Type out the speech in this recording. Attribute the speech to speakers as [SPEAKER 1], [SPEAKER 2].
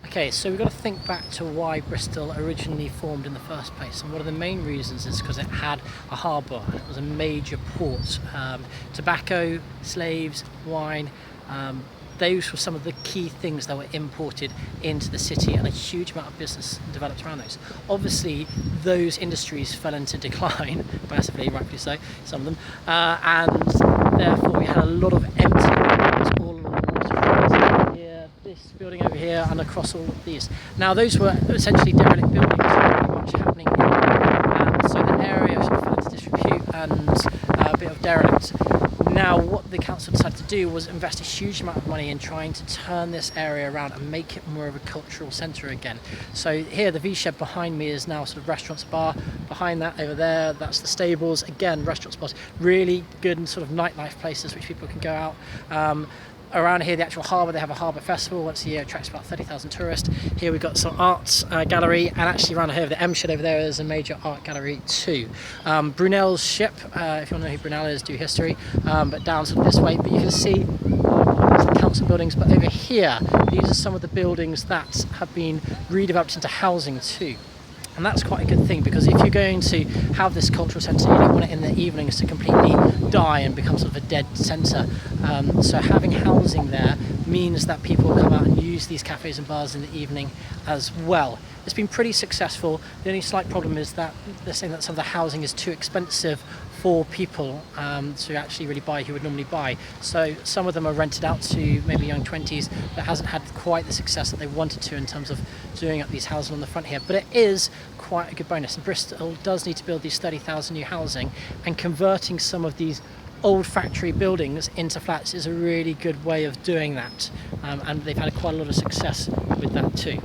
[SPEAKER 1] Okay, so we've got to think back to why Bristol originally formed in the first place, and one of the main reasons is because it had a harbour and it was a major port. Tobacco, slaves, wine, those were some of the key things that were imported into the city, and a huge amount of business developed around those. Obviously, those industries fell into decline massively, rightfully so, some of them, and therefore we had a lot of empty buildings all along the waterfront. Here, this building over here, and across all of these. Now, those were essentially derelict buildings, not much happening in them, and so the area sort of fell into disrepute and a bit of derelict. Now, what the council decided to do was invest a huge amount of money in trying to turn this area around and make it more of a cultural centre again. So here, the V-shed behind me is now sort of restaurants, bar. Behind that, over there, that's the stables. Again, restaurants, bars. Really good and sort of nightlife places which people can go out. Around here, the actual harbour, they have a harbour festival once a year, attracts about 30,000 tourists. Here we've got some arts gallery, and actually around here, the M shed over there is a major art gallery too. Brunel's ship, if you want to know who Brunel is, do history, but down sort of this way. But you can see the council buildings, but over here, these are some of the buildings that have been redeveloped into housing too. And that's quite a good thing, because if you're going to have this cultural centre, you don't want it in the evenings to completely die and become sort of a dead centre. So having housing there means that people come out and use these cafes and bars in the evening as well. It's been pretty successful. The only slight problem is that they're saying that some of the housing is too expensive for people to actually really buy who would normally buy. So some of them are rented out to maybe young 20s that hasn't had quite the success that they wanted to in terms of doing up these houses on the front here. But it is quite a good bonus. And Bristol does need to build these 30,000 new housing, and converting some of these old factory buildings into flats is a really good way of doing that. And they've had quite a lot of success with that too.